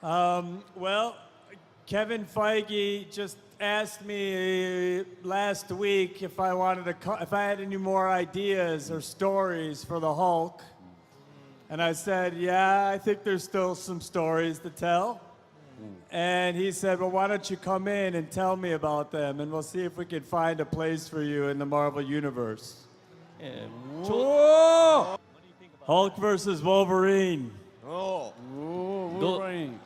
Well, Kevin Feige just asked me last week if I had any more ideas or stories for the Hulk. And I said, yeah, I think there's still some stories to tell. And he said, well, why don't you come in and tell me about them, and we'll see if we can find a place for you in the Marvel Universe. Whoa! Hulk versus Wolverine. Wolverine.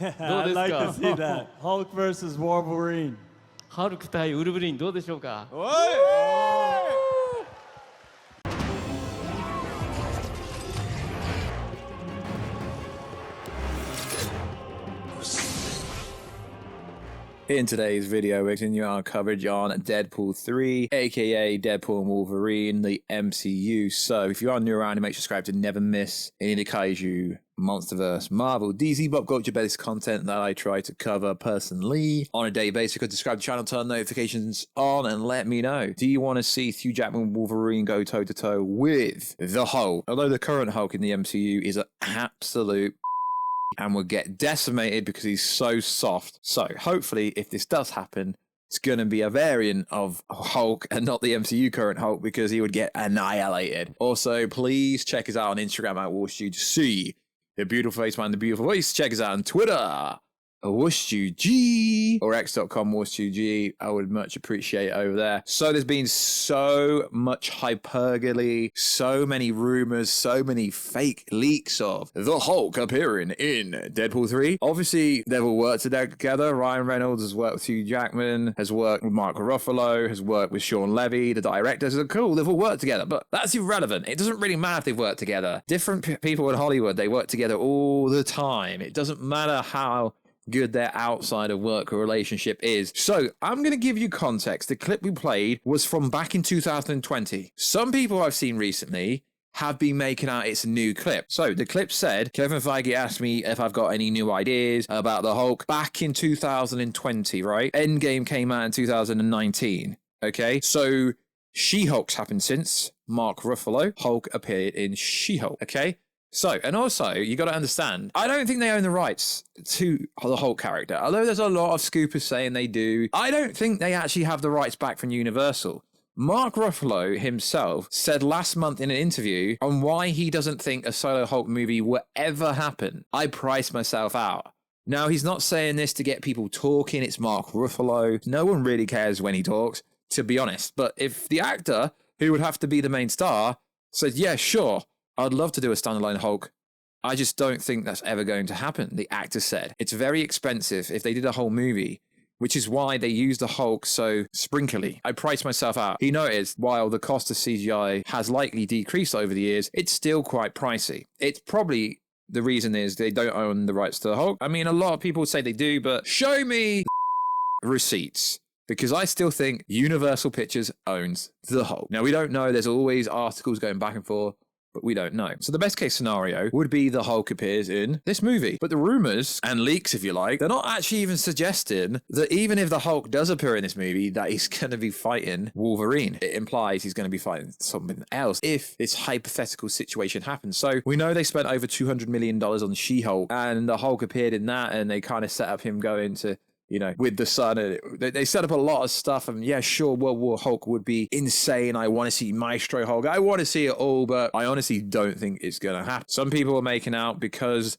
I'd like to see that. Hulk versus Wolverine. ハルク対ウルヴリンどうでしょうか。In today's video, we're continuing our coverage on Deadpool 3, aka Deadpool and Wolverine, the MCU. So if you are new around, make sure to subscribe to never miss any of the Kaiju, Monsterverse, Marvel, DC, pop culture based content that I try to cover personally on a daily basis. Subscribe to the channel, turn notifications on, and let me know. Do you want to see Hugh Jackman Wolverine go toe to toe with the Hulk? Although the current Hulk in the MCU is an absolute and will get decimated because he's so soft. So hopefully, if this does happen, it's going to be a variant of Hulk and not the MCU current Hulk, because he would get annihilated. Also, please check us out on Instagram at Warstu to see the beautiful face man, the beautiful voice. Check us out on Twitter, WarstuG, or x.com WarstuG. I would much appreciate it over there. So there's been so much hyperbole, so many rumors, so many fake leaks of the Hulk appearing in Deadpool 3. Obviously, they've all worked together. Ryan Reynolds has worked with Hugh Jackman, has worked with Mark Ruffalo, has worked with Sean Levy, the directors. Are cool, they've all worked together, but that's irrelevant. It doesn't really matter if they've worked together. Different people in Hollywood, they work together all the time. It doesn't matter how good their outside of work or relationship is. So I'm going to give you context. The clip we played was from back in 2020. Some people I've seen recently have been making out it's a new clip. So the clip said, Kevin Feige asked me if I've got any new ideas about the Hulk back in 2020, right? Endgame came out in 2019. Okay, so She-Hulk's happened since. Mark Ruffalo, Hulk appeared in She-Hulk. Okay, so, and also, you got to understand, I don't think they own the rights to the Hulk character. Although there's a lot of scoopers saying they do, I don't think they actually have the rights back from Universal. Mark Ruffalo himself said last month in an interview on why he doesn't think a solo Hulk movie will ever happen. I priced myself out. Now, he's not saying this to get people talking. It's Mark Ruffalo. No one really cares when he talks, to be honest. But if the actor, who would have to be the main star, said, yeah, sure, I'd love to do a standalone Hulk, I just don't think that's ever going to happen, the actor said. It's very expensive if they did a whole movie, which is why they use the Hulk so sprinkly. I priced myself out. He noticed while the cost of CGI has likely decreased over the years, it's still quite pricey. It's probably the reason is they don't own the rights to the Hulk. I mean, a lot of people say they do, but show me receipts. Because I still think Universal Pictures owns the Hulk. Now, we don't know. There's always articles going back and forth, but we don't know. So the best case scenario would be the Hulk appears in this movie. But the rumors and leaks, if you like, they're not actually even suggesting that even if the Hulk does appear in this movie, that he's going to be fighting Wolverine. It implies he's going to be fighting something else if this hypothetical situation happens. So we know they spent over $200 million on She-Hulk, and the Hulk appeared in that, and they kind of set up him going to, you know, with the sun. And they set up a lot of stuff. And yeah, sure, World War Hulk would be insane. I want to see Maestro Hulk. I want to see it all, but I honestly don't think it's going to happen. Some people are making out because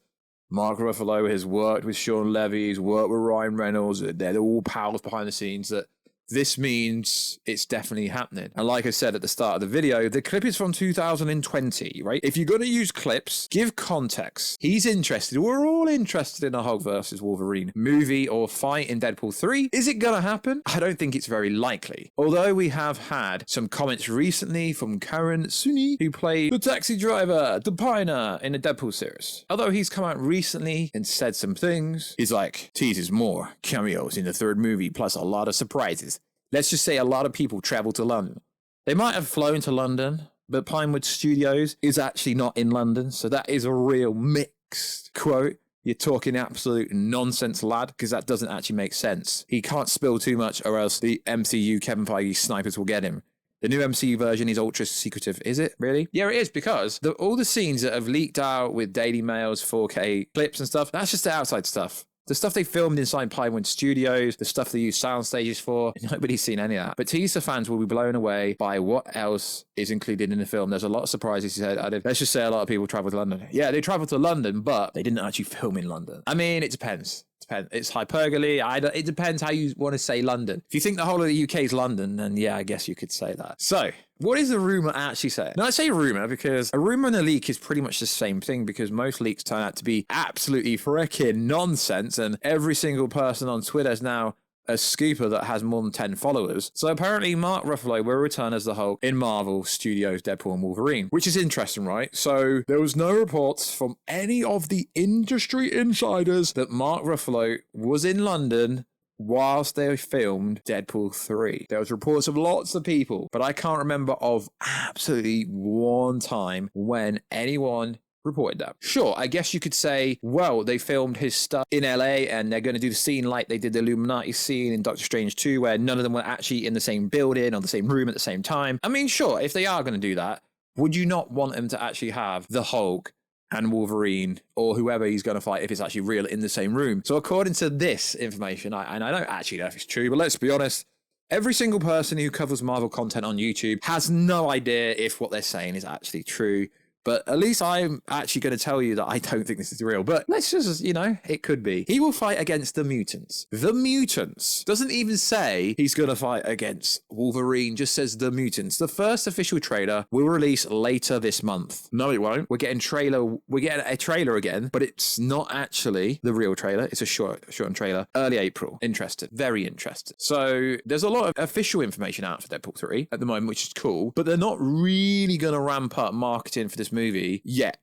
Mark Ruffalo has worked with Sean Levy, he's worked with Ryan Reynolds, they're all pals behind the scenes, that this means it's definitely happening. And like I said at the start of the video, the clip is from 2020, right? If you're going to use clips, give context. He's interested. We're all interested in a Hulk versus Wolverine movie or fight in Deadpool 3. Is it going to happen? I don't think it's very likely. Although we have had some comments recently from Karen Suni, who played the taxi driver, the Piner, in the Deadpool series. Although he's come out recently and said some things, he's like, teases more cameos in the third movie, plus a lot of surprises. Let's just say a lot of people travel to London. They might have flown to London, but Pinewood Studios is actually not in London, so that is a real mixed quote. You're talking absolute nonsense, lad, because that doesn't actually make sense. He can't spill too much or else the MCU Kevin Feige snipers will get him. The new MCU version is ultra secretive. Is it really? Yeah, it is, because all the scenes that have leaked out with Daily Mail's 4K clips and stuff, that's just the outside stuff. The stuff they filmed inside Pinewood Studios, the stuff they use sound stages for, nobody's seen any of that. But teaser fans will be blown away by what else is included in the film. There's a lot of surprises, he said. Let's just say a lot of people travel to London. Yeah, they traveled to London, but they didn't actually film in London. I mean, it depends. It's hyperbole. It depends how you want to say London. If you think the whole of the UK is London, then yeah, I guess you could say that. So, what is the rumor actually saying? Now, I say rumor because a rumor and a leak is pretty much the same thing, because most leaks turn out to be absolutely freaking nonsense, and every single person on Twitter is now a scooper that has more than 10 followers. So apparently Mark Ruffalo will return as the Hulk in Marvel Studios' Deadpool and Wolverine, which is interesting, right? So there was no reports from any of the industry insiders that Mark Ruffalo was in London whilst they filmed Deadpool 3. There was reports of lots of people, but I can't remember of absolutely one time when anyone reported that. Sure, I guess you could say, well, they filmed his stuff in LA and they're going to do the scene like they did the Illuminati scene in Doctor Strange 2, where none of them were actually in the same building or the same room at the same time. I mean, sure, if they are going to do that, would you not want them to actually have the Hulk and Wolverine or whoever he's going to fight, if it's actually real, in the same room? So according to this information, and I don't actually know if it's true, but let's be honest, every single person who covers Marvel content on YouTube has no idea if what they're saying is actually true. But at least I'm actually going to tell you that I don't think this is real. But let's just, it could be. He will fight against the mutants. The mutants. Doesn't even say he's going to fight against Wolverine, just says the mutants. The first official trailer will release later this month. No, it won't. We're getting a trailer again, but it's not actually the real trailer. It's a shortened trailer. Early April. Interested. Very interested. So there's a lot of official information out for Deadpool 3 at the moment, which is cool. But they're not really going to ramp up marketing for this movie yet,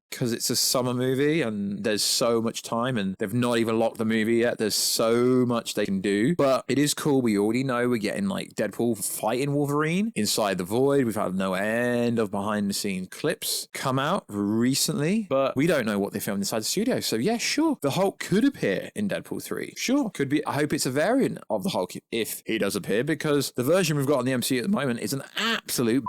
because it's a summer movie and there's so much time, and they've not even locked the movie yet. There's so much they can do, but it is cool. We already know we're getting like Deadpool fighting Wolverine inside the Void. We've had no end of behind the scenes clips come out recently, but we don't know what they filmed inside the studio. So yeah, sure, the Hulk could appear in Deadpool 3. Sure, could be. I hope it's a variant of the Hulk if he does appear, because the version we've got on the MCU at the moment is an absolute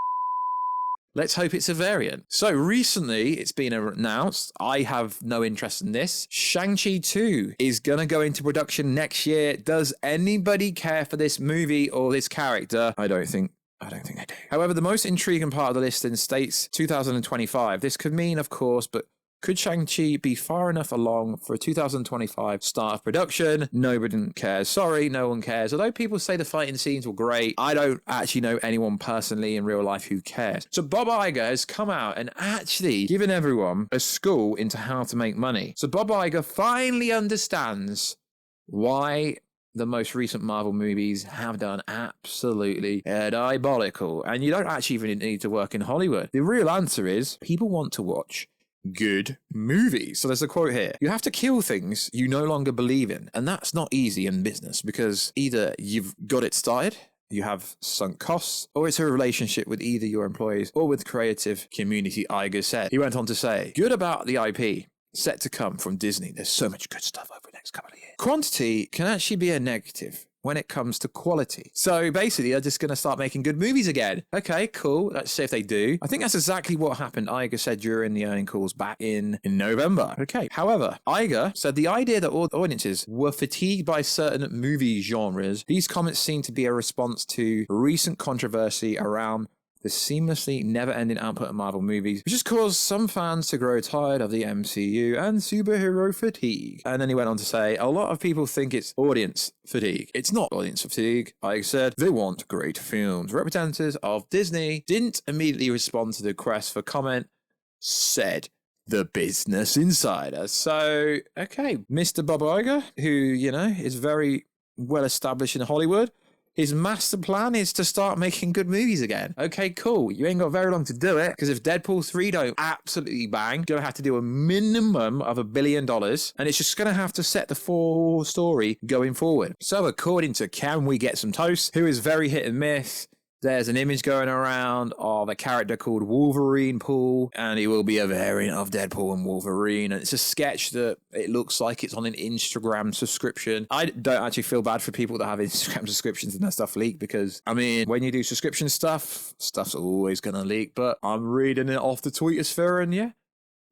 Let's hope it's a variant. So recently, it's been announced, I have no interest in this, Shang-Chi 2 is going to go into production next year. Does anybody care for this movie or this character? I don't think I do. However, the most intriguing part of the listing states 2025. This could mean, of course, but could Shang-Chi be far enough along for a 2025 start of production? Nobody cares. Sorry, no one cares. Although people say the fighting scenes were great, I don't actually know anyone personally in real life who cares. So Bob Iger has come out and actually given everyone a school into how to make money. So Bob Iger finally understands why the most recent Marvel movies have done absolutely diabolical. And you don't actually even need to work in Hollywood. The real answer is people want to watch good movies. So there's a quote here. You have to kill things you no longer believe in. And that's not easy in business, because either you've got it started, you have sunk costs, or it's a relationship with either your employees or with creative community, Iger said. He went on to say, good about the IP set to come from Disney. There's so much good stuff over the next couple of years. Quantity can actually be a negative when it comes to quality. So basically, they're just going to start making good movies again. Okay, cool. Let's see if they do. I think that's exactly what happened, Iger said during the earnings calls back in November. Okay. However, Iger said the idea that all audiences were fatigued by certain movie genres. These comments seem to be a response to recent controversy around the seamlessly never-ending output of Marvel movies, which has caused some fans to grow tired of the MCU and superhero fatigue. And then he went on to say, a lot of people think it's audience fatigue. It's not audience fatigue. Like I said, they want great films. Representatives of Disney didn't immediately respond to the request for comment, said the Business Insider. So, okay, Mr. Bob Iger, who, is very well established in Hollywood, his master plan is to start making good movies again. Okay, cool. You ain't got very long to do it, because if Deadpool 3 don't absolutely bang, you're going to have to do a minimum of $1 billion, and it's just going to have to set the full story going forward. So according to Can We Get Some Toast, who is very hit and miss, There's an image going around of a character called Wolverine Pool, and he will be a variant of Deadpool and Wolverine. And it's a sketch that it looks like it's on an Instagram subscription. I don't actually feel bad for people that have Instagram subscriptions and that stuff leak, because, I mean, when you do subscription stuff's always going to leak. But I'm reading it off the Tweetosphere, and yeah,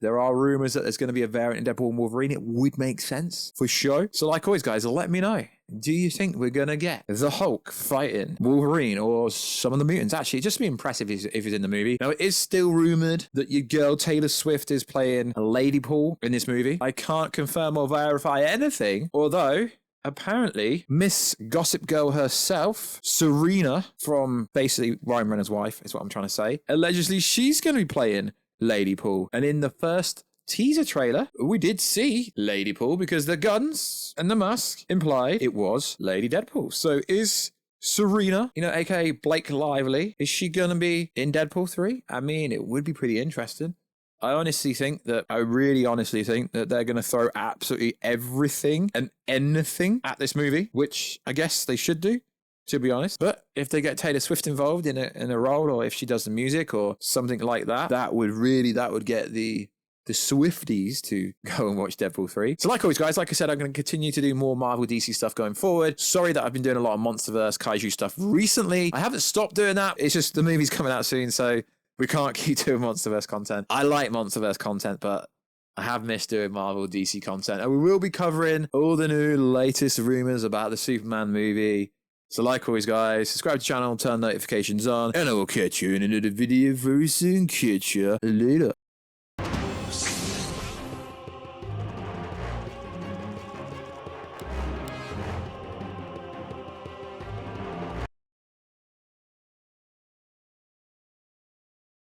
there are rumors that there's going to be a variant in Deadpool and Wolverine. It would make sense for sure. So like always, guys, let me know. Do you think we're going to get the Hulk fighting Wolverine or some of the mutants? Actually, it'd just be impressive if he's in the movie. Now, it is still rumored that your girl Taylor Swift is playing Lady Pool in this movie. I can't confirm or verify anything, although apparently Miss Gossip Girl herself, Serena, from basically Ryan Reynolds' wife, is what I'm trying to say, allegedly she's going to be playing Lady Pool. And in the first teaser trailer, we did see Lady Pool because the guns and the mask implied it was Lady Deadpool. So is Serena, aka Blake Lively, is she going to be in Deadpool 3? I mean, it would be pretty interesting. I really honestly think that they're going to throw absolutely everything and anything at this movie, which I guess they should do, to be honest. But if they get Taylor Swift involved in a role, or if she does the music or something like that, that would get the Swifties to go and watch Deadpool 3. So like always, guys, like I said, I'm going to continue to do more Marvel DC stuff going forward. Sorry that I've been doing a lot of MonsterVerse Kaiju stuff recently. I haven't stopped doing that. It's just the movie's coming out soon, so we can't keep doing MonsterVerse content. I like MonsterVerse content, but I have missed doing Marvel DC content. And we will be covering all the new latest rumors about the Superman movie. So like always, guys, subscribe to the channel, turn notifications on, and I will catch you in another video very soon. Catch you later.